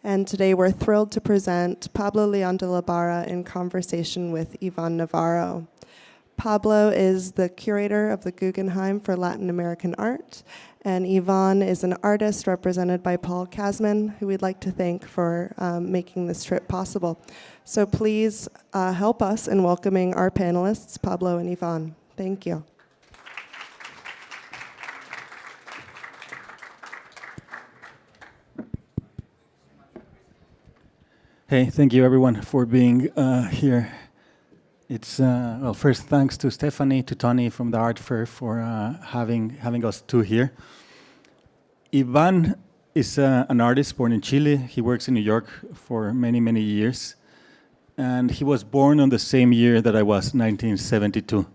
And today we're thrilled to present Pablo León de la Barra in conversation with Iván Navarro. Pablo is the curator of the Guggenheim for Latin American Art, and Iván is an artist represented by Kasmin, who we'd like to thank for making this trip possible. So please help us in welcoming our panelists, Pablo and Iván. Thank you. Hey, thank you everyone for being here. It's well, first thanks to Stephanie, to Tony from the Art Fair for having us two here. Iván is an artist born in Chile. He works in New York for many, many years. And he was born on the same year that I was, 1972.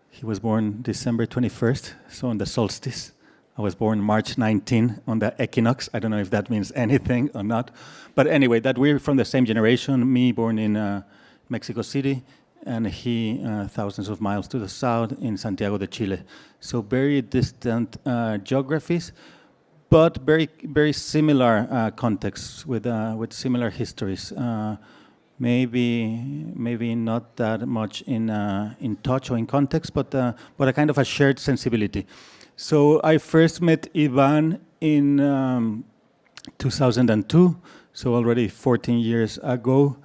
He was born December 21st, so on the solstice. I was born March 19 on the equinox. I don't know if that means anything or not. But anyway, that we're from the same generation, me born in Mexico City, and he thousands of miles to the south in Santiago de Chile. So very distant geographies, but very, very similar contexts with similar histories. Maybe not that much in touch or in context, but a kind of a shared sensibility. So I first met Iván in 2002, so already 14 years ago,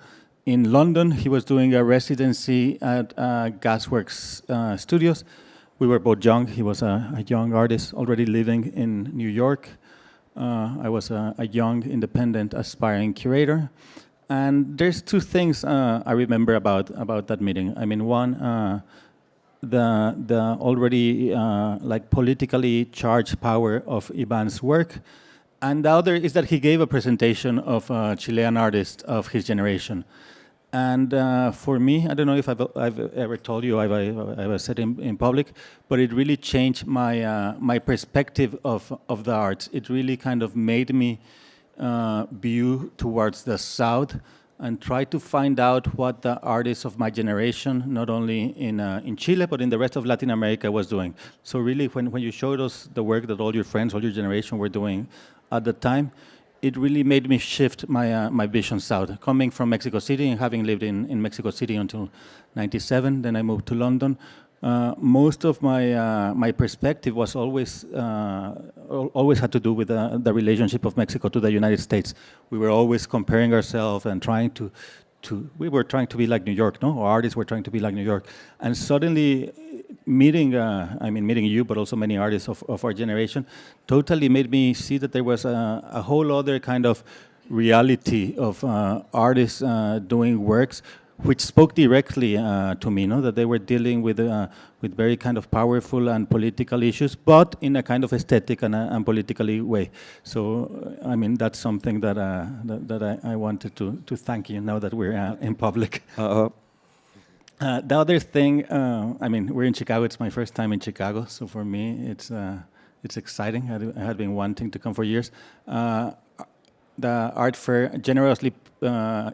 in London. He was doing a residency at Gasworks Studios. We were both young. He was a young artist already living in New York. I was a young, independent, aspiring curator. And there's two things I remember about that meeting. I mean, one, the already like politically charged power of Iván's work, and the other is that he gave a presentation of a Chilean artist of his generation. And for me, I don't know if I've ever told you, I've said in public, but it really changed my perspective of the arts. It really kind of made me view towards the South and try to find out what the artists of my generation, not only in Chile, but in the rest of Latin America was doing. So really, when you showed us the work that all your friends, all your generation were doing at the time, it really made me shift my vision south. Coming from Mexico City and having lived in Mexico City until '97, then I moved to London. Most of my perspective was always had to do with the relationship of Mexico to the United States. We were always comparing ourselves and trying to we were trying to be like New York, no? Our artists were trying to be like New York. And suddenly meeting you, but also many artists of our generation, totally made me see that there was a whole other kind of reality of artists doing works which spoke directly to me, no? That they were dealing with very kind of powerful and political issues, but in a kind of aesthetic and politically way. So, I mean, that's something that I wanted to thank you now that we're in public. The other thing, I mean, we're in Chicago. It's my first time in Chicago, so for me, it's exciting. I had been wanting to come for years. The art fair generously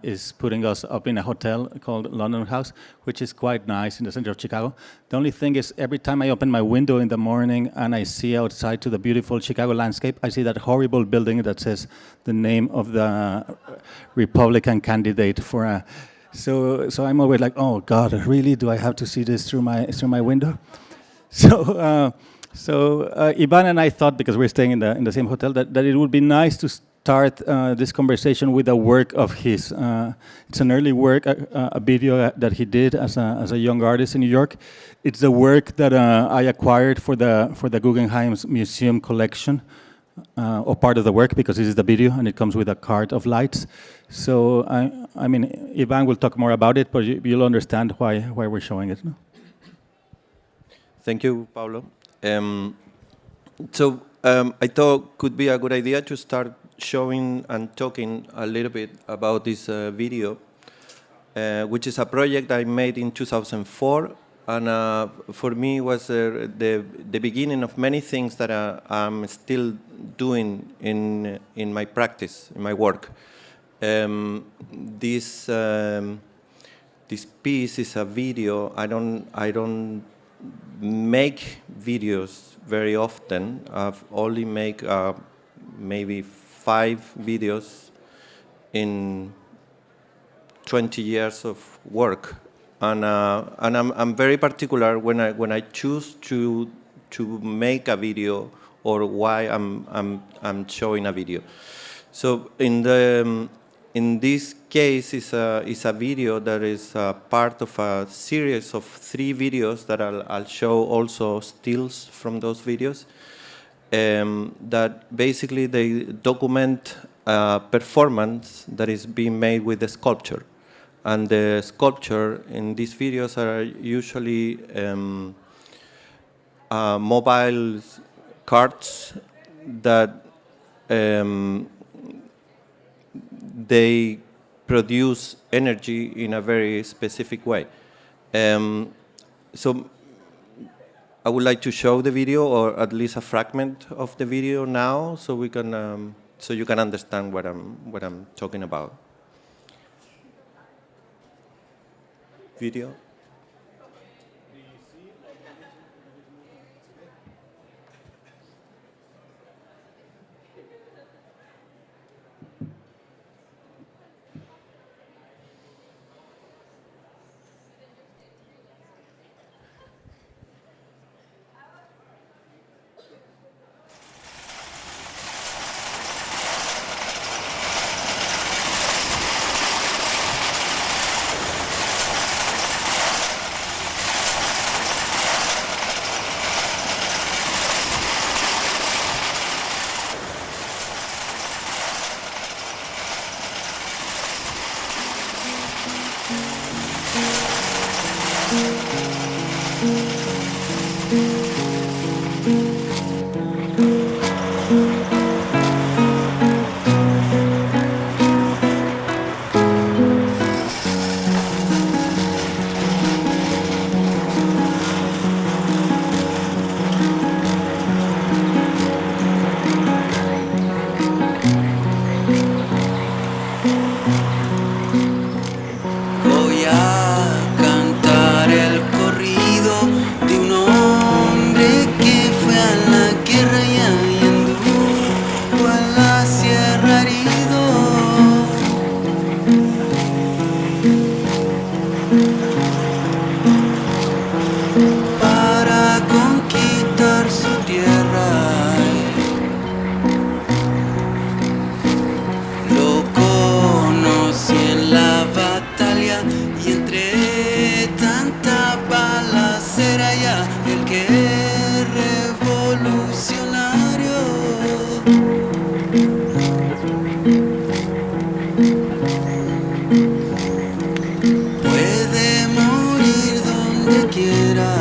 is putting us up in a hotel called London House, which is quite nice in the center of Chicago. The only thing is, every time I open my window in the morning and I see outside to the beautiful Chicago landscape, I see that horrible building that says the name of the Republican candidate for a... So I'm always like, oh God, really? Do I have to see this through my window? So Iván and I thought, because we're staying in the same hotel, that it would be nice to start this conversation with a work of his. It's an early work, a video that he did as a young artist in New York. It's the work that I acquired for the Guggenheim Museum collection, or part of the work, because this is the video and it comes with a card of lights. So I mean, Iván will talk more about it, but you'll understand why we're showing it. No? Thank you, Pablo. I thought could be a good idea to start showing and talking a little bit about this video, which is a project I made in 2004, and for me was the beginning of many things that I'm still doing in my practice, in my work. This piece is a video. I don't make videos very often. I've only make maybe 5 videos in 20 years of work, and I'm very particular when I choose to make a video or why I'm showing a video. So in this case, is a video that is part of a series of 3 videos that I'll show also stills from those videos. That basically they document a performance that is being made with the sculpture. And the sculpture in these videos are usually mobile carts that they produce energy in a very specific way. So I would like to show the video, or at least a fragment of the video now, so we can, so you can understand what I'm talking about. Video. Voy a cantar el corrido de un hombre que fue a la guerra y anduvo en la sierra herido para conquistar su tierra. Lo conocí en la batalla y entre tanta balacera ya el que es revolucionario puede morir donde quiera.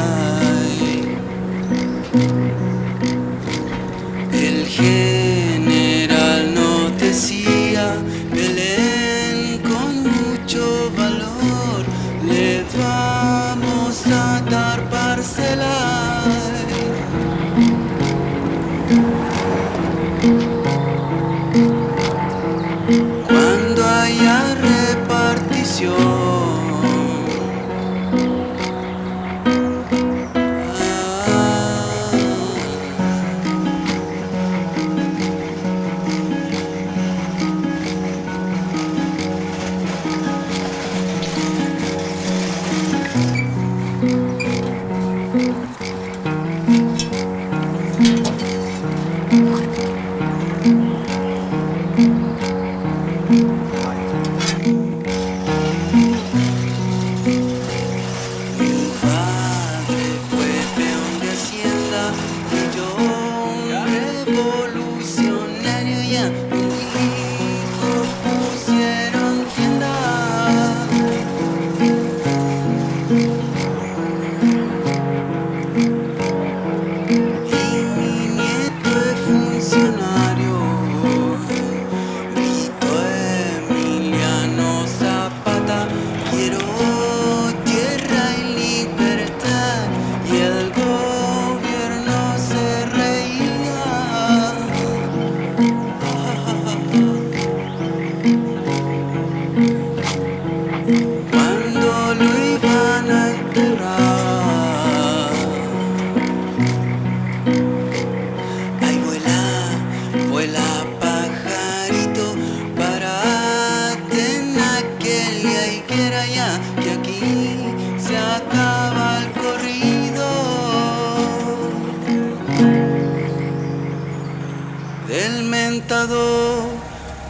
desorientado,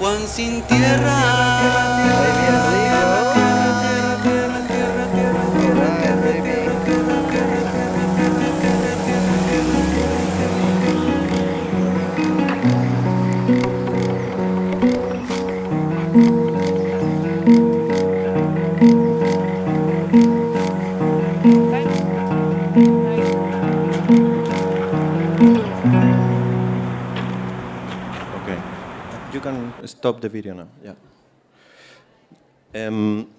Juan sin tierra. Okay, you can stop the video now. Yeah.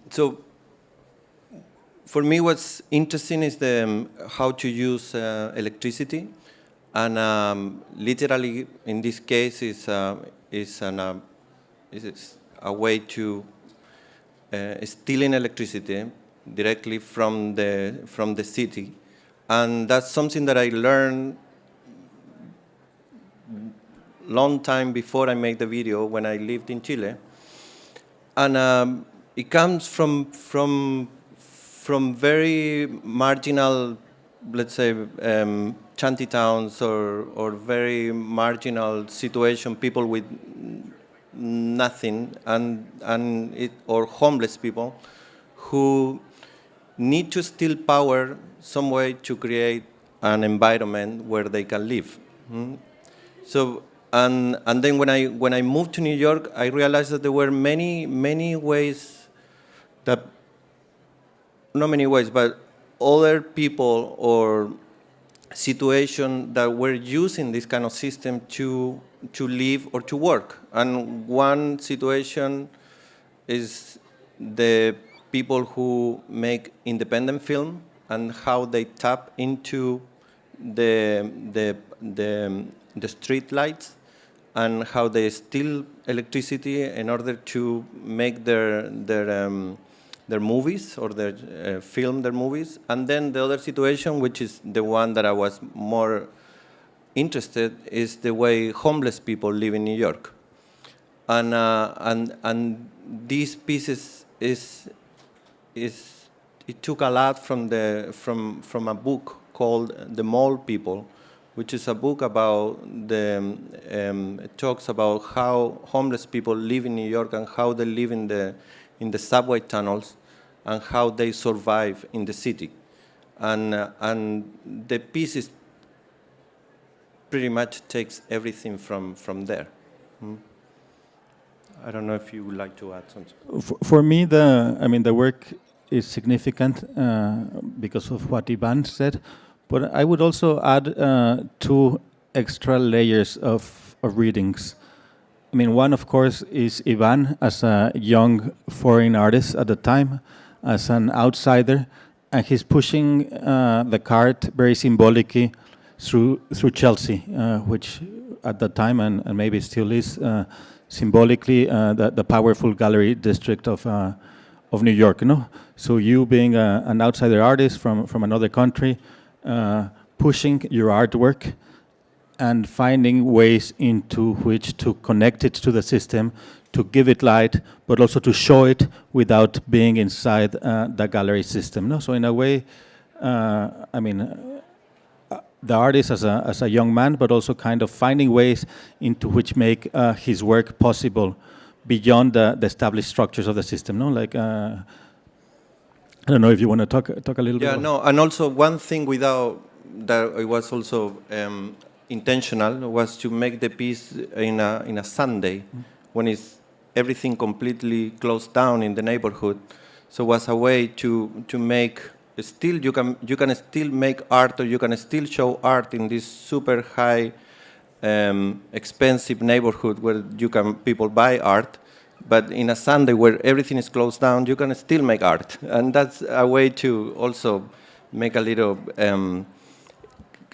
So, for me, what's interesting is how to use electricity, and literally, in this case, is a way to stealing electricity directly from the city, and that's something that I learned long time before I made the video when I lived in Chile, and it comes from very marginal, let's say, shanty towns or very marginal situation, people with nothing, or homeless people who need to steal power some way to create an environment where they can live. So, and then when I moved to New York, I realized that there were many ways that, not many ways, but other people or situations that were using this kind of system to live or to work. And one situation is the people who make independent film and how they tap into the street lights and how they steal electricity in order to make their movies or film their movies. And then the other situation, which is the one that I was more interested, is the way homeless people live in New York. And these pieces it took a lot from a book called The Mall People, which is a book about it talks about how homeless people live in New York and how they live in the subway tunnels and how they survive in the city. And the piece pretty much takes everything from there. I don't know if you would like to add something. For me, the work is significant because of what Iván said, but I would also add 2 extra layers of readings. I mean, one, of course, is Iván as a young foreign artist at the time, as an outsider, and he's pushing the cart very symbolically through Chelsea, which at that time, and maybe still is, symbolically the powerful gallery district of New York. So you being an outsider artist from another country, pushing your artwork and finding ways into which to connect it to the system, to give it light, but also to show it without being inside the gallery system. So in a way, the artist as a young man, but also kind of finding ways into which make his work possible beyond the established structures of the system. I don't know if you want to talk a little bit. Yeah, no, and also one thing that it was also intentional was to make the piece in a Sunday when everything completely closed down in the neighborhood. So it was a way to make. Still, you can still make art, or you can still show art in this super high, expensive neighborhood where people buy art. But in a Sunday where everything is closed down, you can still make art, and that's a way to also make a little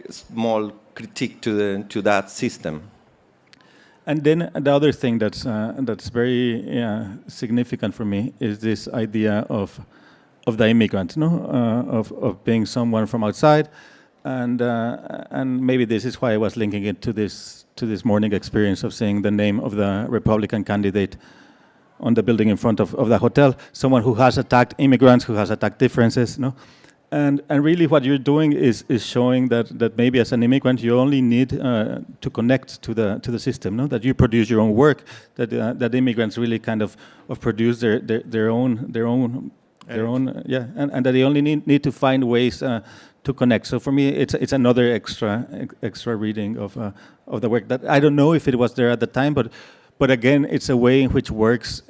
small critique to that system. And then the other thing that's very significant for me is this idea of the immigrant, of being someone from outside, and maybe this is why I was linking it to this morning experience of seeing the name of the Republican candidate on the building in front of the hotel, someone who has attacked immigrants, who has attacked differences, And really what you're doing is showing that maybe as an immigrant you only need to connect to the system, no? That you produce your own work, that immigrants really kind of produce their own, yeah, and that they only need to find ways to connect. So for me, it's another extra reading of the work that I don't know if it was there at the time, but again, it's a way in which works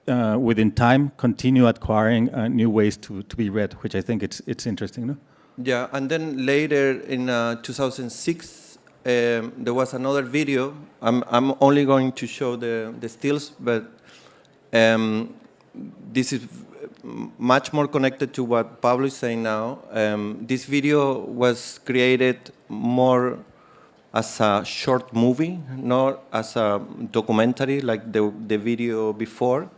within time continue acquiring new ways to be read, which I think it's interesting, no? Yeah, and then later in 2006, there was another video. I'm only going to show the stills, but this is much more connected to what Pablo is saying now. This video was created more as a short movie, not as a documentary like the video before.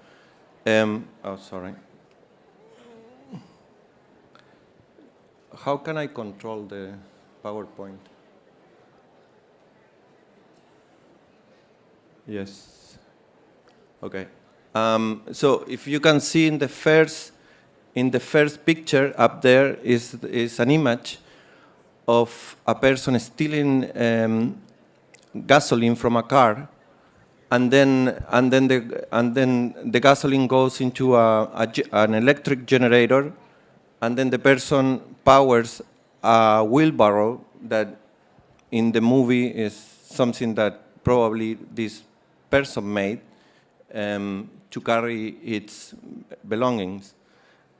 Oh, sorry. How can I control the PowerPoint? Yes. Okay. So if you can see in the first picture up there is an image of a person stealing gasoline from a car, and then the gasoline goes into an electric generator, and then the person powers a wheelbarrow that in the movie is something that probably this person made to carry its belongings.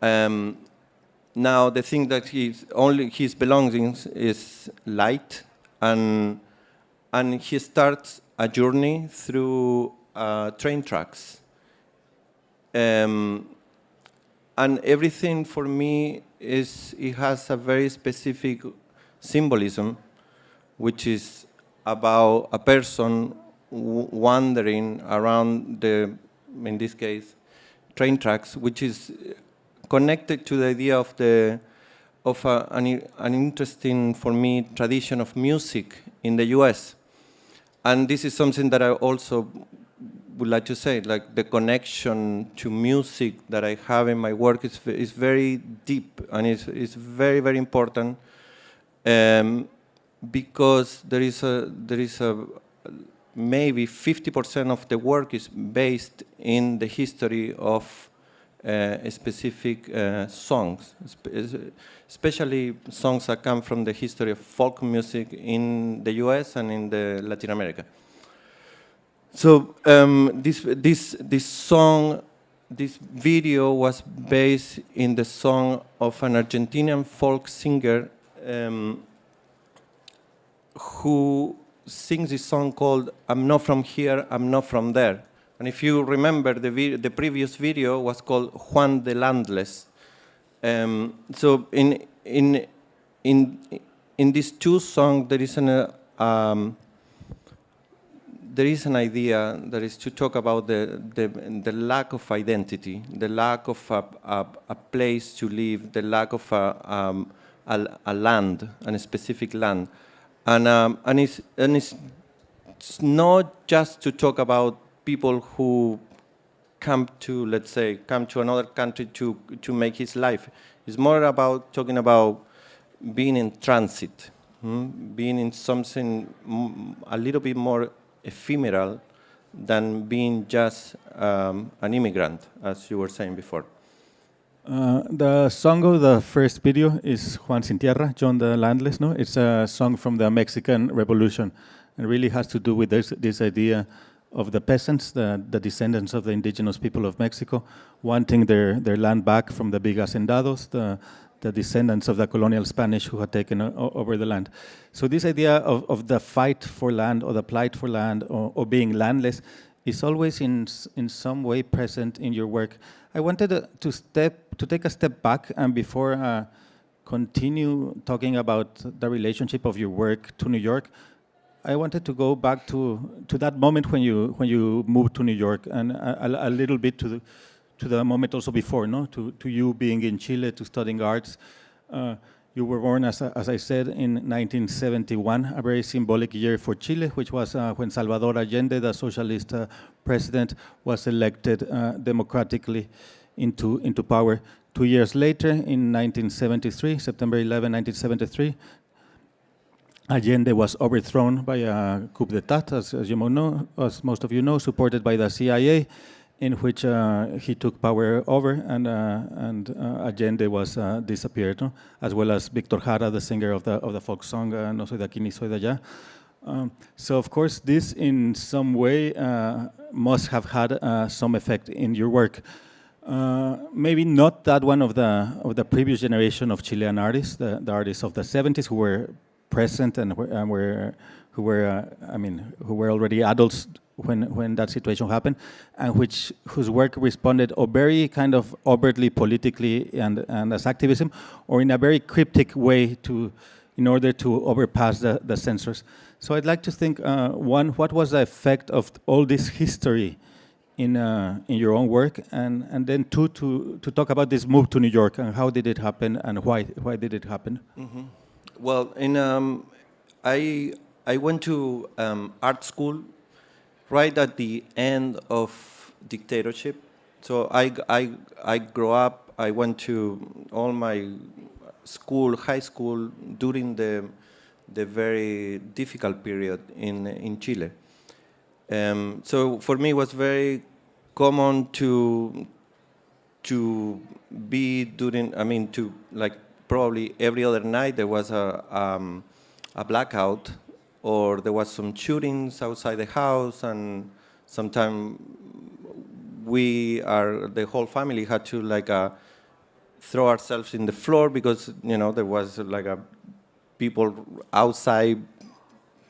Now the thing that his belongings is light, and he starts a journey through train tracks. And everything for me it has a very specific symbolism, which is about a person wandering around in this case, train tracks, which is connected to the idea of an interesting, for me, tradition of music in the US. And this is something that I also would like to say, like the connection to music that I have in my work is very deep, and it's very, very important, because there is a maybe 50% of the work is based in the history of specific songs, especially songs that come from the history of folk music in the US and in the Latin America. So this video was based in the song of an Argentinian folk singer who sings this song called "I'm Not From Here, I'm Not From There." And if you remember, the previous video was called Juan the Landless. So in these two songs, there is an idea that is to talk about the lack of identity, the lack of a place to live, the lack of a land, a specific land. And it's not just to talk about people who come to another country to make his life. It's more about talking about being in transit, being in something a little bit more ephemeral than being just an immigrant, as you were saying before. The song of the first video is Juan Sin Tierra, John the Landless. No, it's a song from the Mexican Revolution, and really has to do with this idea of the peasants, the descendants of the indigenous people of Mexico, wanting their land back from the big hacendados, the descendants of the colonial Spanish who had taken over the land. So this idea of the fight for land, or the plight for land, or being landless, is always in some way present in your work. I wanted to take a step back, and before continue talking about the relationship of your work to New York, I wanted to go back to that moment when you moved to New York, and a little bit to the moment also before, no, to you being in Chile, to studying arts. You were born, as I said, in 1971, a very symbolic year for Chile, which was when Salvador Allende, the socialist president, was elected democratically into power. 2 years later, in 1973, September 11, 1973, Allende was overthrown by a coup d'état, as you know, as most of you know, supported by the CIA, in which he took power over, and Allende was disappeared, no? As well as Víctor Jara, the singer of the folk song No soy de aquí ni soy de allá. So of course, this in some way must have had some effect in your work. Maybe not that one of the previous generation of Chilean artists, the artists of the 70s who were present and who were already adults when that situation happened, and whose work responded very kind of overtly politically and as activism, or in a very cryptic way in order to overpass the censors. So I'd like to think, one, what was the effect of all this history in your own work, and then two, to talk about this move to New York and how did it happen and why did it happen? Mm-hmm. Well, I went to art school right at the end of dictatorship. So I grew up. I went to all my school, high school, during the very difficult period in Chile. So for me, it was very common to be during. I mean, to like probably every other night there was a blackout, or there was some shootings outside the house, and sometimes the whole family had to like throw ourselves in the floor because there was like people outside,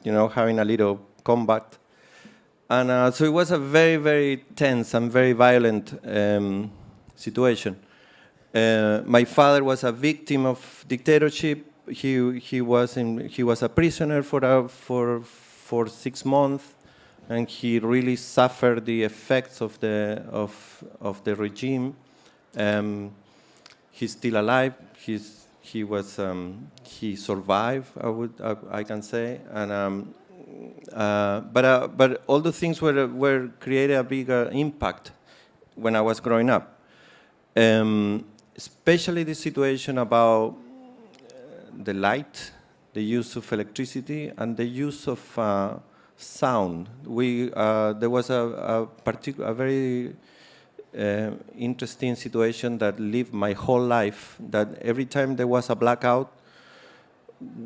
having a little combat. And so it was a very, very tense and very violent situation. My father was a victim of dictatorship. He was a prisoner for 6 months, and he really suffered the effects of the regime. He's still alive. He survived. I can say, and but all the things were created a bigger impact when I was growing up, especially the situation about the light, the use of electricity, and the use of sound. There was a very interesting situation that lived my whole life, that every time there was a blackout,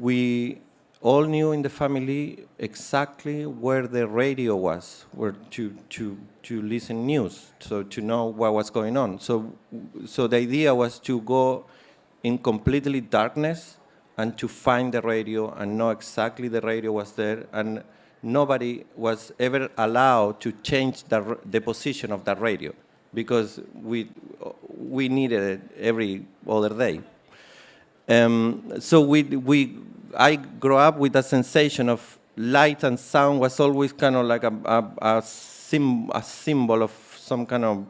we all knew in the family exactly where the radio was, where to listen news, so to know what was going on. So the idea was to go in completely darkness and to find the radio and know exactly the radio was there, and nobody was ever allowed to change the position of that radio, because we needed it every other day. So I grew up with a sensation of light and sound was always kind of like a symbol of some kind of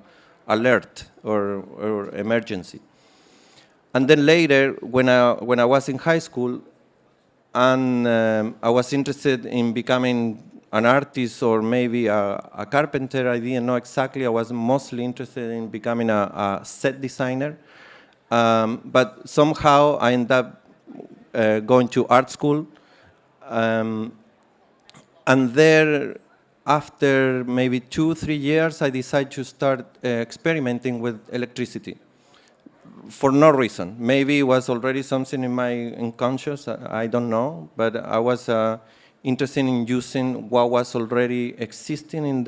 alert or emergency. And then later, when I was in high school, and I was interested in becoming an artist or maybe a carpenter, I didn't know exactly. I was mostly interested in becoming a set designer. But somehow I ended up going to art school. And there, after maybe 2-3 years, I decided to start experimenting with electricity. For no reason. Maybe it was already something in my unconscious, I don't know, but I was interested in using what was already existing in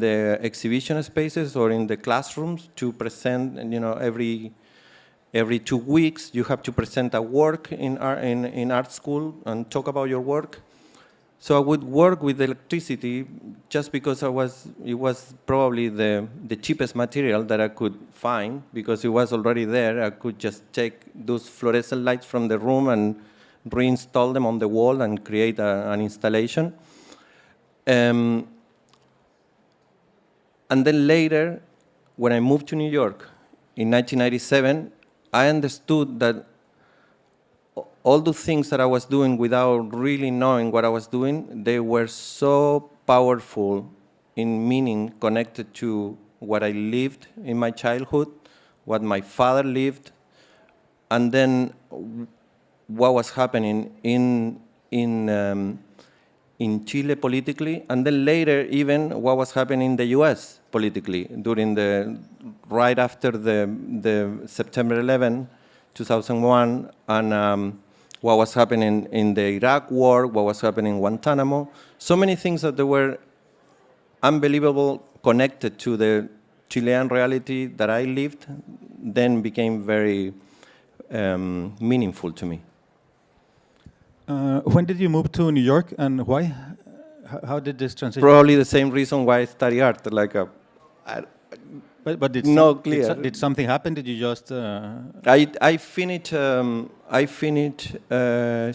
the exhibition spaces or in the classrooms to present. Every 2 weeks you have to present a work in art school and talk about your work. So I would work with electricity just because it was probably the cheapest material that I could find, because it was already there. I could just take those fluorescent lights from the room and reinstall them on the wall and create an installation. And then later, when I moved to New York in 1997, I understood that all the things that I was doing without really knowing what I was doing, they were so powerful in meaning connected to what I lived in my childhood, what my father lived, and then what was happening in Chile politically, and then later even what was happening in the U.S. politically during right after the September 11, 2001, and what was happening in the Iraq War, what was happening in Guantanamo. So many things that they were unbelievable connected to the Chilean reality that I lived, then became very meaningful to me. When did you move to New York and why? How did this transition? Probably the same reason why I study art, like But did, not clear. Did something happen? Did you just? I finished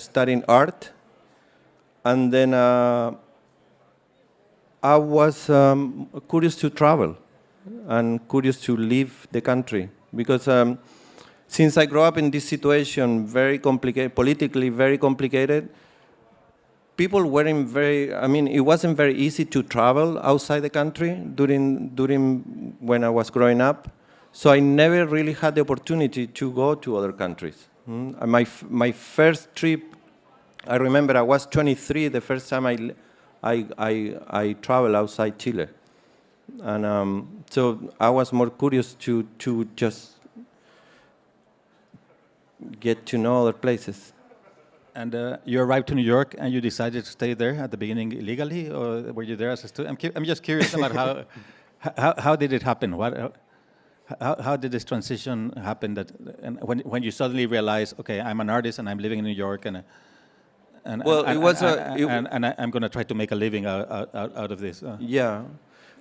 studying art, and then I was curious to travel and curious to leave the country because since I grew up in this situation, very complicated, politically very complicated, people weren't very, I mean, it wasn't very easy to travel outside the country during when I was growing up. So I never really had the opportunity to go to other countries. And my first trip, I remember I was 23 the first time I traveled outside Chile. And so I was more curious to just get to know other places. And you arrived to New York and you decided to stay there at the beginning illegally, or were you there as a student? I'm just curious about how did it happen? How did this transition happen? And when you suddenly realized, okay, I'm an artist and I'm living in New York, and I'm going to try to make a living out of this. Yeah.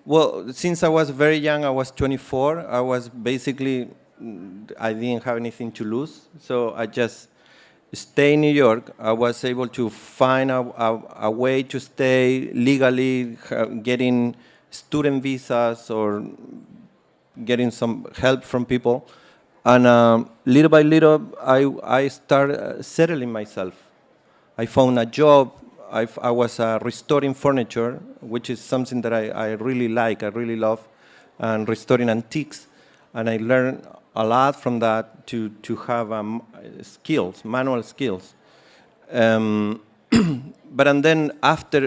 Well, since I was very young, I was 24. I was basically, I didn't have anything to lose, so I just stay in New York. I was able to find a way to stay legally, getting student visas or getting some help from people. And little by little, I started settling myself. I found a job. I was restoring furniture, which is something that I really like, I really love, and restoring antiques. And I learned a lot from that to have skills, manual skills. But and then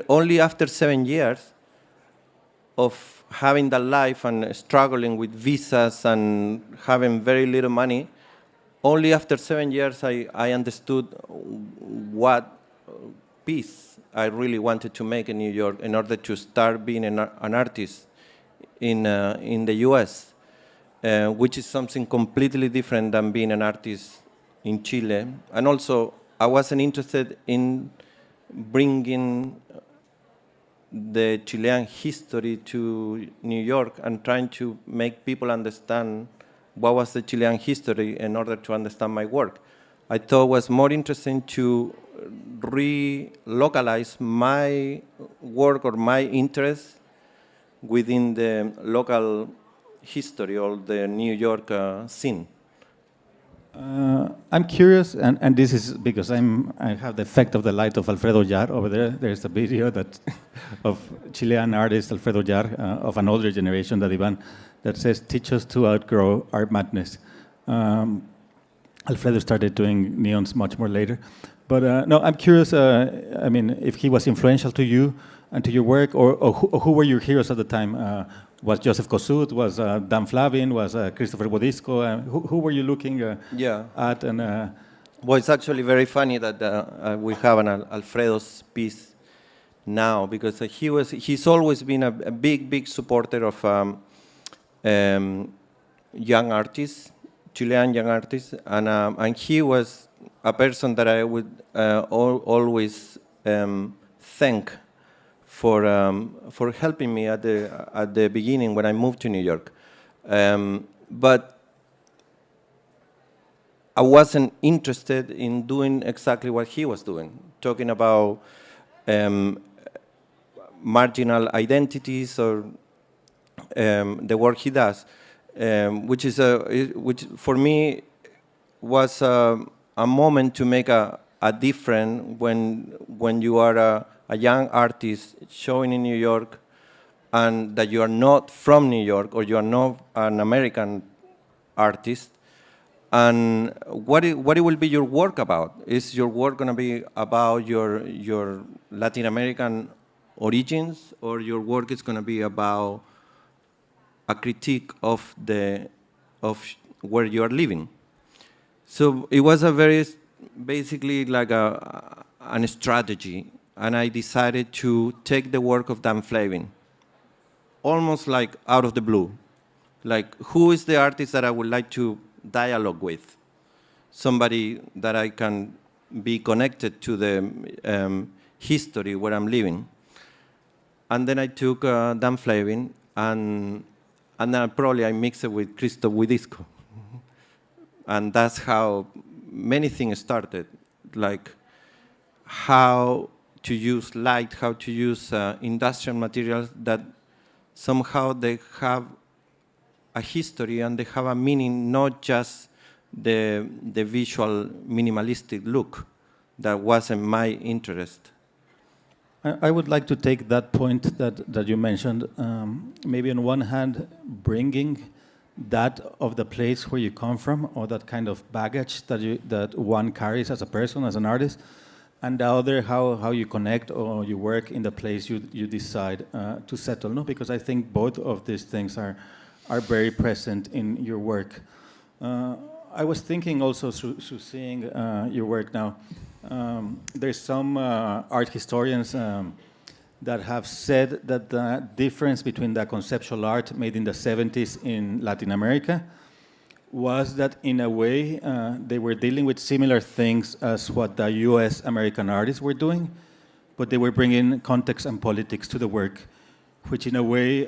only after 7 years of having that life and struggling with visas and having very little money, only after 7 years I understood what piece I really wanted to make in New York in order to start being an artist in the US. Which is something completely different than being an artist in Chile. And also, I wasn't interested in bringing the Chilean history to New York and trying to make people understand what was the Chilean history in order to understand my work. I thought it was more interesting to relocalize my work or my interest within the local history or the New York scene. I'm curious, and this is because I have the effect of the light of Alfredo Yar over there. There's a video of Chilean artist Alfredo Yar of an older generation than Iván that says, "Teach us to outgrow our madness." Alfredo started doing neons much more later. But no, I'm curious, I mean, if he was influential to you and to your work, or who were your heroes at the time? Was Joseph Kossut, was Dan Flavin, was Christopher Bodisco? Who were you looking at? And well, it's actually very funny that we have an Alfredo's piece now, because he's always been a big supporter of young artists, Chilean young artists, and he was a person that I would always thank for helping me at the beginning when I moved to New York. But I wasn't interested in doing exactly what he was doing, talking about marginal identities or the work he does, which for me was a moment to make a difference when you are a young artist showing in New York and that you are not from New York or you are not an American artist. And what it will be your work about? Is your work going to be about your Latin American origins, or your work is going to be about a critique of where you are living? So it was basically like a strategy, and I decided to take the work of Dan Flavin, almost like out of the blue. Like, who is the artist that I would like to dialogue with? Somebody that I can be connected to the history where I'm living. And then I took Dan Flavin, and then probably I mixed it with Christoph Widisco. And that's how many things started, like how to use light, how to use industrial materials that somehow they have a history and they have a meaning, not just the visual minimalistic look that wasn't my interest. I would like to take that point that you mentioned, maybe on one hand, bringing that of the place where you come from, or that kind of baggage that one carries as a person, as an artist, and the other, how you connect or you work in the place you decide to settle. No, because I think both of these things are very present in your work. I was thinking also through seeing your work now. There's some art historians that have said that the difference between the conceptual art made in the 70s in Latin America was that, in a way, they were dealing with similar things as what the US American artists were doing, but they were bringing context and politics to the work, which in a way,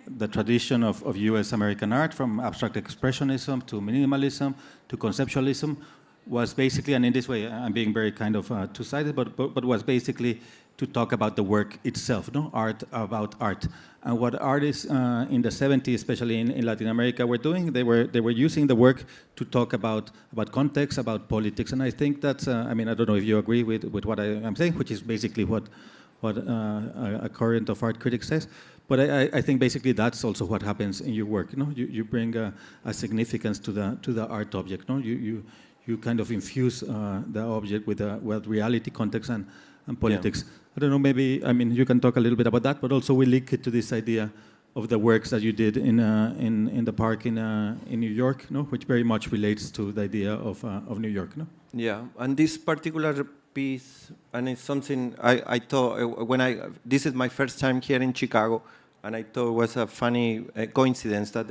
the tradition of US American art, from abstract expressionism to minimalism to conceptualism, was basically, and in this way I'm being very kind of two-sided, but was basically to talk about the work itself, no? Art about art. And what artists in the 70s, especially in Latin America, were doing, they were using the work to talk about context, about politics. And I think that's, I mean, I don't know if you agree with what I'm saying, which is basically what a current of art critics says. But I think basically that's also what happens in your work. No? You bring a significance to the art object. No? You kind of infuse the object with reality, context, and politics. Yeah. I don't know, maybe, I mean, you can talk a little bit about that, but also we link it to this idea of the works that you did in the park in New York, no? Which very much relates to the idea of New York. No? Yeah, and this particular piece, and it's something I thought, this is my first time here in Chicago, and I thought it was a funny coincidence that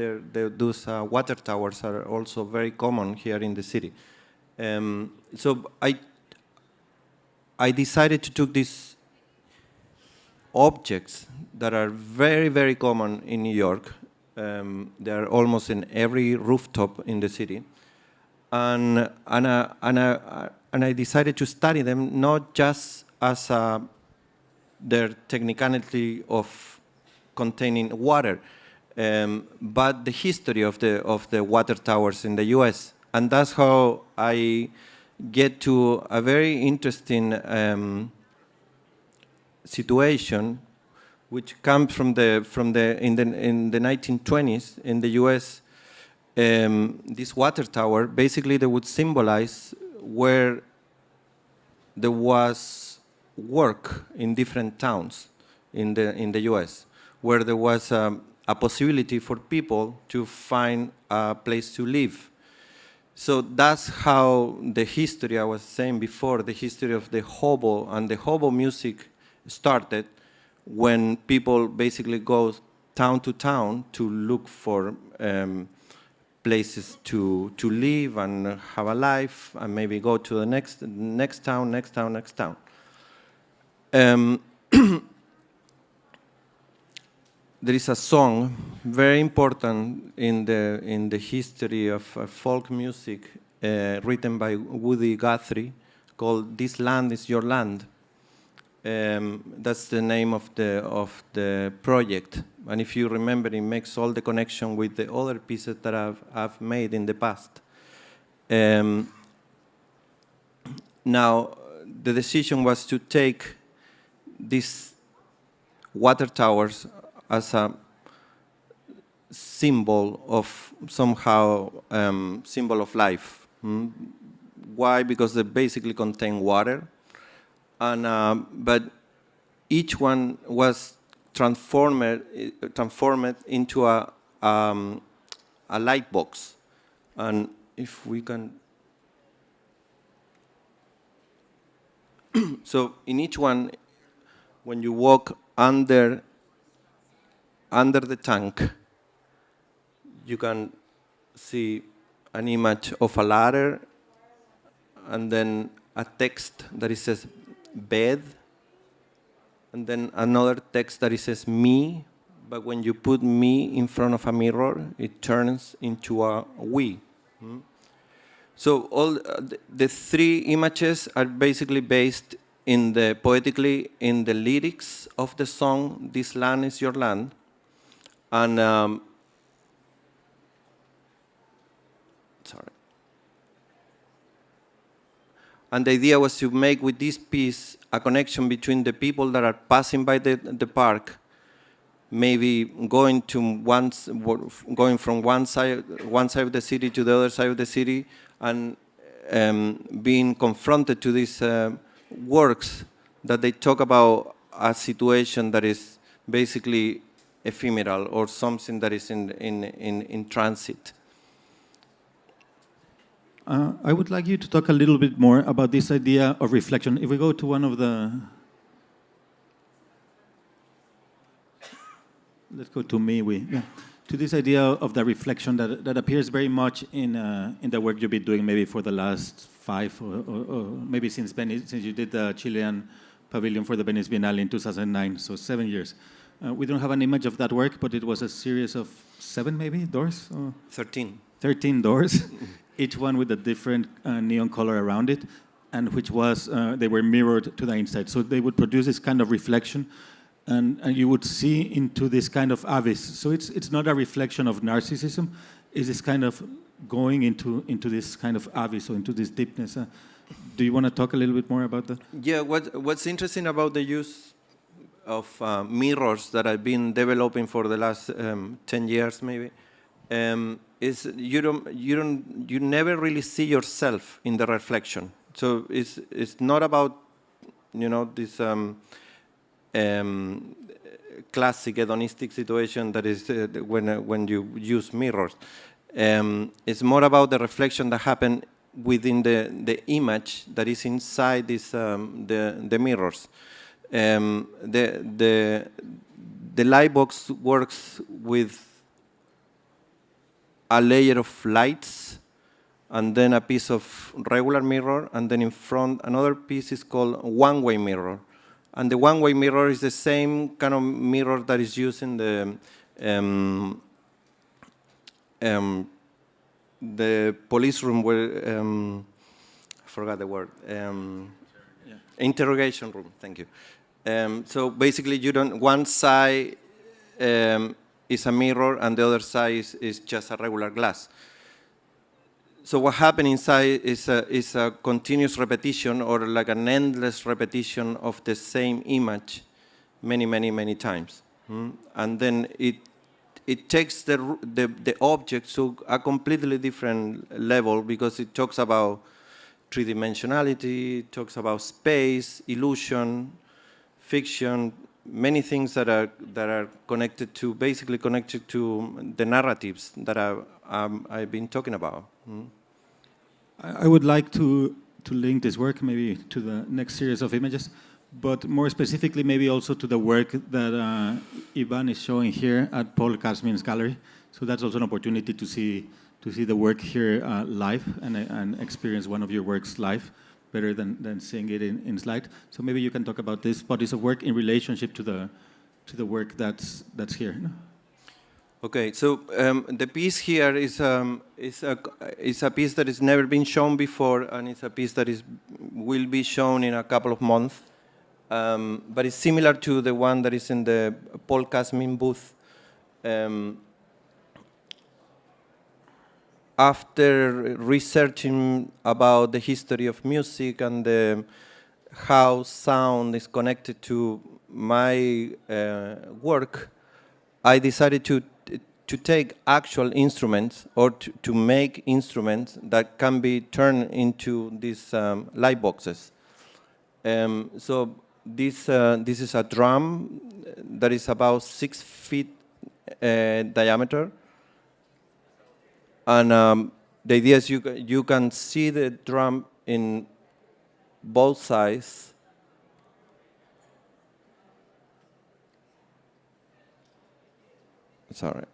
those water towers are also very common here in the city. So I decided to take these objects that are very, very common in New York. They are almost in every rooftop in the city, and I decided to study them not just as their technicality of containing water, but the history of the water towers in the U.S. And that's how I get to a very interesting situation, which comes from in the 1920s in the U.S. This water tower, basically, they would symbolize where there was work in different towns in the U.S., where there was a possibility for people to find a place to live. So that's how the history, I was saying before, the history of the hobo and the hobo music started, when people basically go town to town to look for places to live and have a life, and maybe go to the next town. There is a song very important in the history of folk music, written by Woody Guthrie, called "This Land Is Your Land." That's the name of the project, and if you remember, it makes all the connection with the other pieces that I've made in the past. Now, the decision was to take these water towers as a symbol of somehow symbol of life. Why? Because they basically contain water, and but each one was transformed into a light box. And if we can, so in each one, when you walk under the tank, you can see an image of a ladder, and then a text that it says bed, and then another text that it says me, but when you put me in front of a mirror, it turns into a we. So all the three images are basically based poetically in the lyrics of the song, "This Land Is Your Land," and and the idea was to make with this piece a connection between the people that are passing by the park, maybe going from one side of the city to the other side of the city, and being confronted to these works that they talk about a situation that is basically ephemeral or something that is in transit. I would like you to talk a little bit more about this idea of reflection. If we go to one of the... Let's go to me. To this idea of the reflection that appears very much in the work you've been doing, maybe for the last 5 or maybe since you did the Chilean pavilion for the Venice Biennale in 2009, so 7 years. We don't have an image of that work, but it was a series of 7 maybe doors? 13. 13 doors, each one with a different neon color around it, and which was, they were mirrored to the inside. So they would produce this kind of reflection, and you would see into this kind of abyss. So it's not a reflection of narcissism, it's this kind of going into this kind of abyss, or into this deepness. Do you want to talk a little bit more about that? Yeah, what's interesting about the use of mirrors that I've been developing for the last 10 years maybe, is you never really see yourself in the reflection. So it's not about, this classic hedonistic situation that is when you use mirrors. It's more about the reflection that happens within the image that is inside the mirrors. The light box works with a layer of lights, and then a piece of regular mirror, and then in front another piece is called one-way mirror. And the one-way mirror is the same kind of mirror that is used in the police room where, I forgot the word, interrogation room, thank you. So basically one side is a mirror and the other side is just a regular glass. So what happens inside is a continuous repetition, or like an endless repetition of the same image many, many, many times. And then it takes the object to a completely different level, because it talks about three-dimensionality, it talks about space, illusion, fiction, many things that are basically connected to the narratives that I've been talking about. I would like to link this work maybe to the next series of images, but more specifically maybe also to the work that Iván is showing here at Paul Kasmin's gallery. So that's also an opportunity to see the work here live and experience one of your works live, better than seeing it in slide. So maybe you can talk about these bodies of work in relationship to the work that's here. No? Okay, so the piece here is a piece that has never been shown before, and it's a piece that will be shown in a couple of months. But it's similar to the one that is in the Paul Kasmin booth. After researching about the history of music and how sound is connected to my work, I decided to to take actual instruments or to make instruments that can be turned into these light boxes. So this is a drum that is about 6 feet diameter, and the idea is you can see the drum in both sides. Sorry.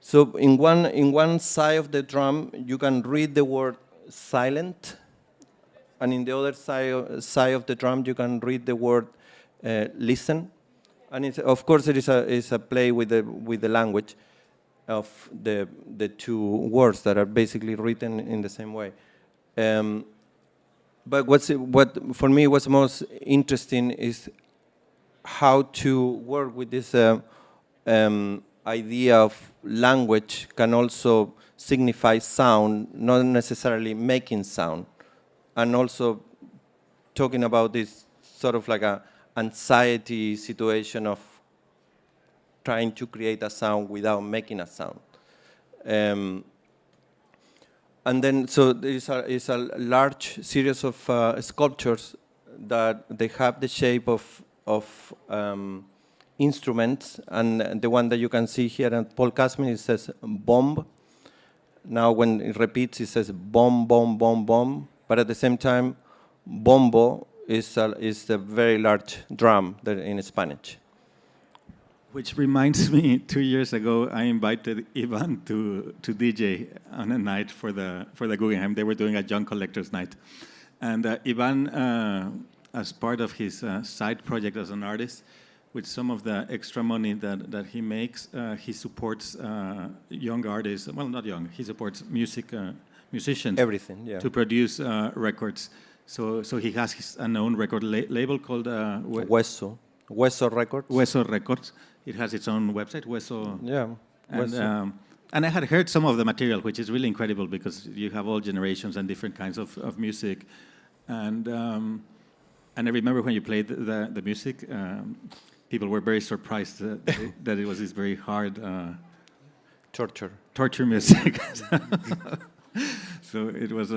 So in one side of the drum, you can read the word silent, and in the other side of the drum, you can read the word listen. And of course, it is a play with the language of the two words that are basically written in the same way. But what for me was most interesting is how to work with this idea of language can also signify sound, not necessarily making sound, and also talking about this sort of like a anxiety situation of trying to create a sound without making a sound. And then, so there is a large series of sculptures that they have the shape of instruments, and the one that you can see here at Paul Kasmin, it says bomb. Now when it repeats, it says bomb, bomb, bomb, bomb, but at the same time, bombo is a very large drum in Spanish. Which reminds me, 2 years ago, I invited Ivan to DJ on a night for the Guggenheim. They were doing a young collectors night. And Ivan, as part of his side project as an artist, with some of the extra money that he makes, he supports young artists. Well, not young. He supports musicians. Everything, yeah. To produce records. So he has his own record label called Hueso Records. Hueso Records. It has its own website, Hueso. Yeah. And I had heard some of the material, which is really incredible because you have all generations and different kinds of music. And I remember when you played the music, people were very surprised that it was this very hard torture music. So it was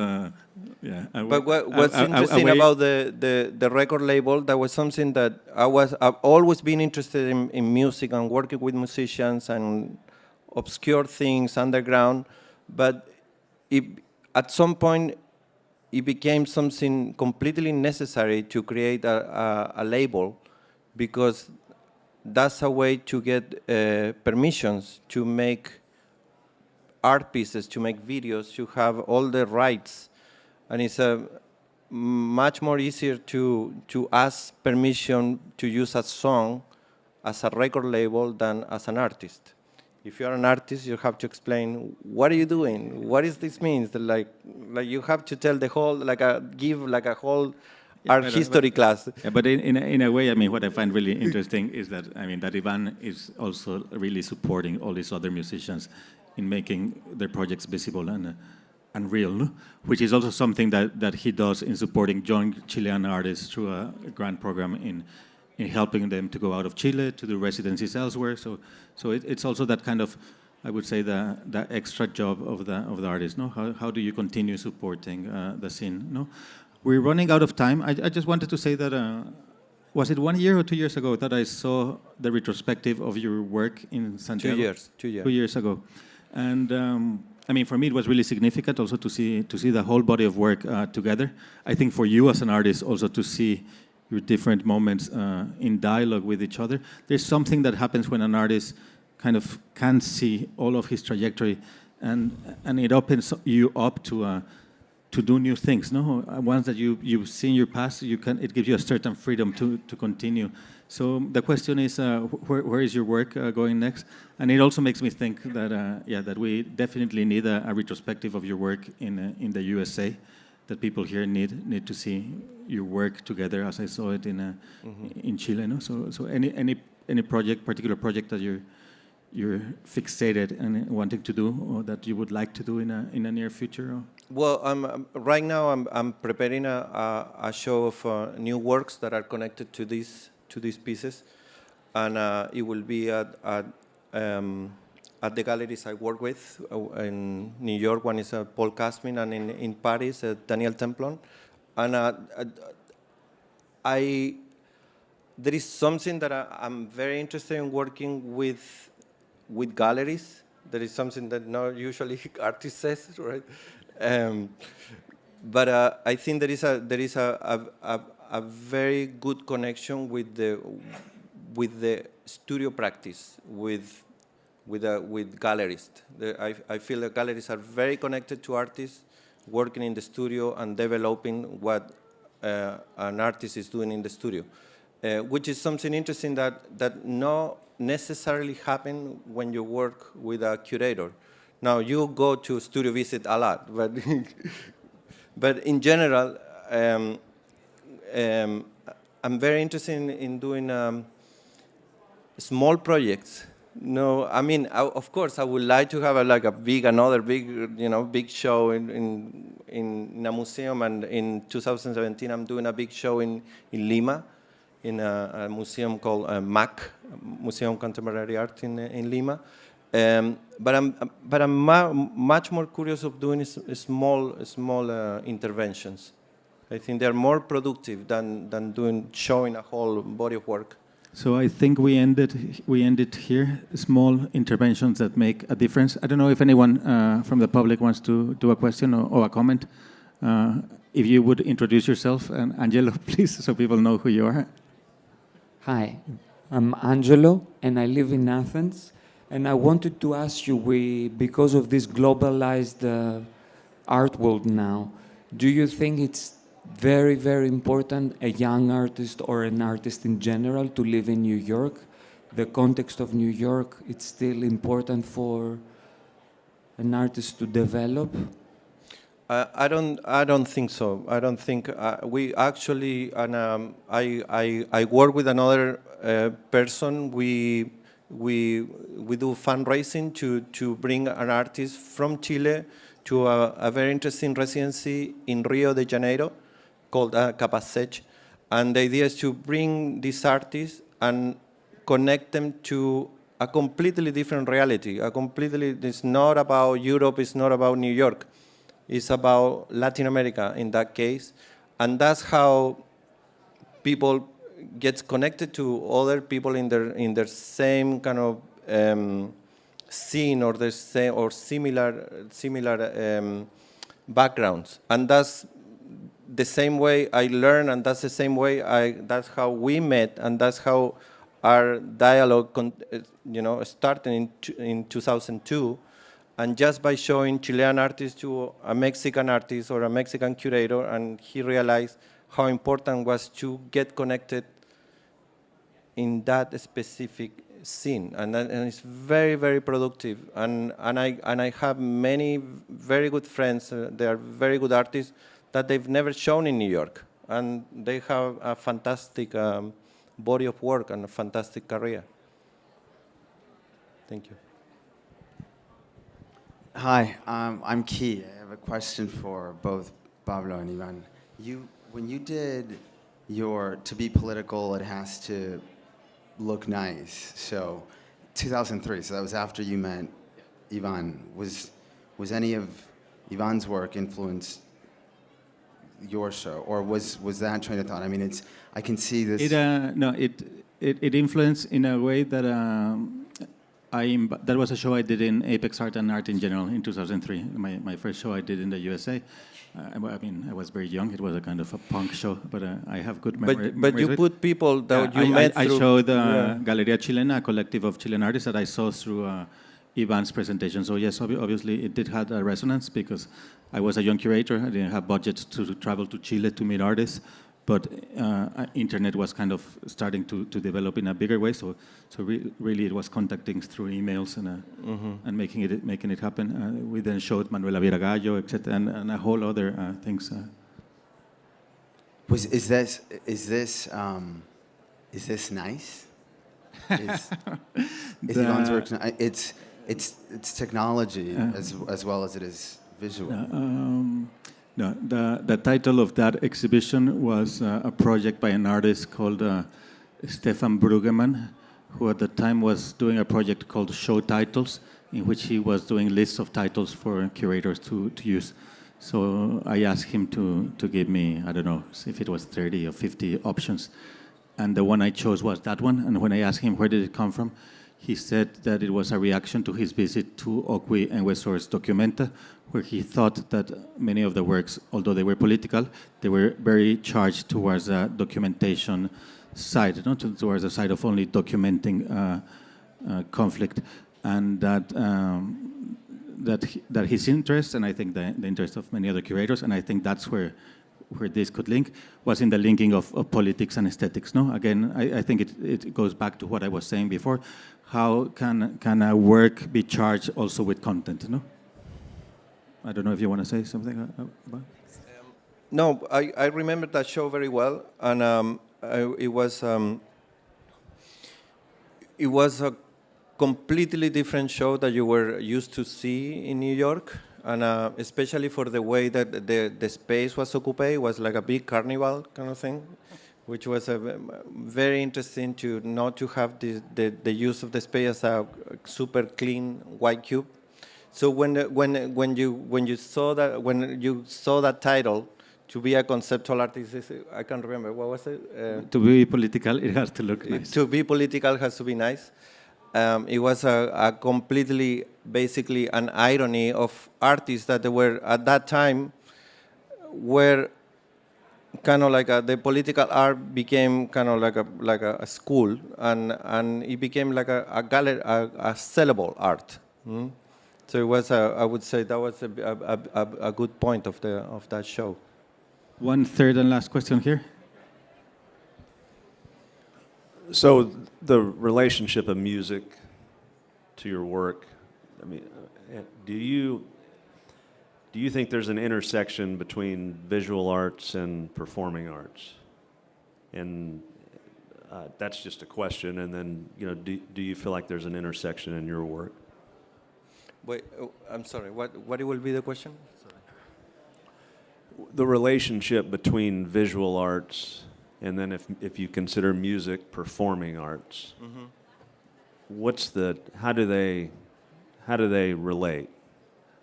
yeah. But what's interesting about the record label, that was something that I've always been interested in music and working with musicians and obscure things underground, but at some point it became something completely necessary to create a label, because that's a way to get permissions to make art pieces, to make videos, to have all the rights. And it's much more easier to ask permission to use a song as a record label than as an artist. If you're an artist, you have to explain, what are you doing? What is this means? Like you have to tell the whole, give a whole art history class. Yeah, but in a way, I mean, what I find really interesting is that, I mean, that Ivan is also really supporting all these other musicians in making their projects visible and real, no? Which is also something that he does in supporting young Chilean artists through a grant program in helping them to go out of Chile, to do residencies elsewhere. So it's also that kind of, I would say, the extra job of the artist, no? How do you continue supporting the scene, no? We're running out of time. I just wanted to say that, was it 1 year or 2 years ago that I saw the retrospective of your work in Santiago? 2 years. 2 years ago. And I mean, for me, it was really significant also to see the whole body of work together. I think for you as an artist also to see your different moments in dialogue with each other. There's something that happens when an artist kind of can see all of his trajectory, and it opens you up to do new things. No, once that you've seen your past, it gives you a certain freedom to continue. So the question is, where is your work going next? And it also makes me think that that we definitely need a retrospective of your work in the USA, that people here need to see your work together, as I saw it in Chile. No? So any particular project that you're fixated and wanting to do, or that you would like to do in a near future? Or? Well, right now I'm preparing a show of new works that are connected to these pieces. and it will be at the galleries I work with. In New York, one is Paul Kasmin, and in Paris, Daniel Templon. And there is something that I'm very interested in working with galleries. There is something that not usually artists says, right? But I think there is a very good connection with the studio practice with gallerists. I feel that galleries are very connected to artists working in the studio and developing what an artist is doing in the studio, which is something interesting that not necessarily happen when you work with a curator. Now, you go to studio visit a lot, but but in general, I'm very interested in doing small projects. No, I mean, of course, I would like to have another big show in a museum. And in 2017, I'm doing a big show in Lima, in a museum called MAC, Museum of Contemporary Art in Lima. But I'm much more curious of doing small interventions. I think they're more productive than showing a whole body of work. So I think we ended here. Small interventions that make a difference. I don't know if anyone from the public wants to do a question or a comment. If you would introduce yourself, and Angelo, please, so people know who you are. Hi, I'm Angelo, and I live in Athens. And I wanted to ask you, because of this globalized art world now, do you think it's very, very important, a young artist or an artist in general, to live in New York? The context of New York, it's still important for an artist to develop? I don't think so. I don't think we actually, and I work with another person. We do fundraising to bring an artist from Chile to a very interesting residency in Rio de Janeiro called Capacech. And the idea is to bring these artists and connect them to a completely different reality. It's not about Europe, it's not about New York. It's about Latin America in that case. And that's how people get connected to other people in their same kind of scene or similar backgrounds. And that's the same way I learn, and that's the same way that's how we met, and that's how our dialogue started in 2002. And just by showing Chilean artists to a Mexican artist or a Mexican curator, and he realized how important was to get connected in that specific scene, and it's very, very productive. And I have many very good friends. They are very good artists that they've never shown in New York, and they have a fantastic body of work and a fantastic career. Thank you. Hi, I'm Key. I have a question for both Pablo and Iván. When you did your To Be Political, It Has to Look Nice show, 2003, so that was after you met Iván. Was any of Iván's work influenced your show, or was that train of thought? I mean, I can see this. It influenced in a way that that was a show I did in Apex Art and Art in General in 2003. My first show I did in the USA. I was very young. It was a kind of a punk show, but I have good memory. But you put people that you met through. I showed Galería Chilena, a collective of Chilean artists that I saw through Iván's presentation. So yes, obviously it did have a resonance because I was a young curator. I didn't have budget to travel to Chile to meet artists, but internet was kind of starting to develop in a bigger way. So really it was contacting through emails and making it happen. We then showed Manuela Viragallo, etc., and a whole other things. Is this nice? Is Iván's work? It's technology as well as it is visual. No, the title of that exhibition was a project by an artist called Stefan Bruggemann, who at the time was doing a project called Show Titles, in which he was doing lists of titles for curators to use. So I asked him to give me, I don't know, if it was 30 or 50 options. And the one I chose was that one. And when I asked him where did it come from, he said that it was a reaction to his visit to Okwi Enwesor's Documenta, where he thought that many of the works, although they were political, they were very charged towards a documentation side, not towards the side of only documenting conflict. And that his interest, and I think the interest of many other curators, and I think that's where this could link, was in the linking of politics and aesthetics. No, again, I think it goes back to what I was saying before. How can a work be charged also with content? No, I don't know if you want to say something about. No, I remember that show very well, and it was a completely different show that you were used to see in New York, and especially for the way that the space was occupied. It was like a big carnival kind of thing, which was very interesting to not to have the use of the space as a super clean white cube. So when you saw that title, to be a conceptual artist, I can't remember what was it. To be political, it has to look nice. To be political has to be nice. It was a completely, basically, an irony of artists that they were at that time were kind of like the political art became kind of like a school, and it became like a gallery, a sellable art. Mm? So it was I would say that was a good point of that show. One third and last question here. So the relationship of music to your work, I mean, do you think there's an intersection between visual arts and performing arts? And that's just a question. And then, do you feel like there's an intersection in your work? Wait, I'm sorry. What will be the question? Sorry. The relationship between visual arts and then if you consider music performing arts, mm-hmm. How do they relate?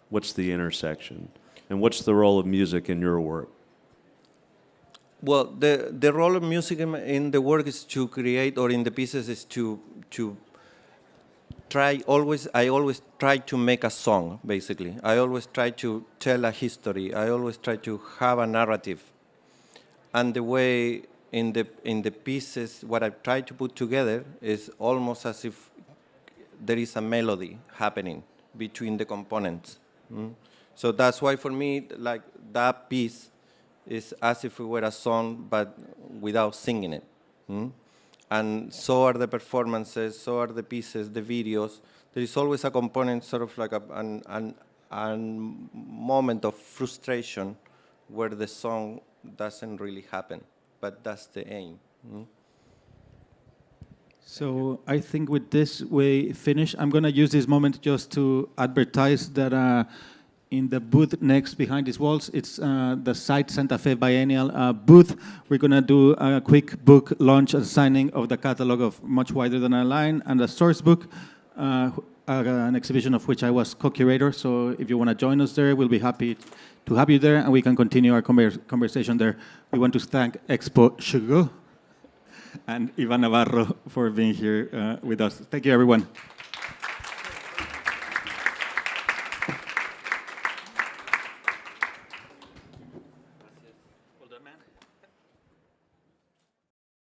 What's the intersection? And what's the role of music in your work? Well, the role of music in the work is to create, or in the pieces is to try always. I always try to make a song, basically. I always try to tell a history. I always try to have a narrative. And the way in the pieces, what I try to put together is almost as if there is a melody happening between the components. Mm? So that's why for me, like that piece is as if it were a song, but without singing it. Mm? And so are the performances, so are the pieces, the videos. There is always a component, sort of like a moment of frustration where the song doesn't really happen. But that's the aim. Mm-hmm. So I think with this we finish. I'm going to use this moment just to advertise that in the booth next behind these walls, it's the Site Santa Fe Biennial booth. We're going to do a quick book launch and signing of the catalog of Much Wider Than a Line and a source book, an exhibition of which I was co-curator. So if you want to join us there, we'll be happy to have you there, and we can continue our conversation there. We want to thank EXPO Chicago and Iván Navarro for being here with us. Thank you, everyone.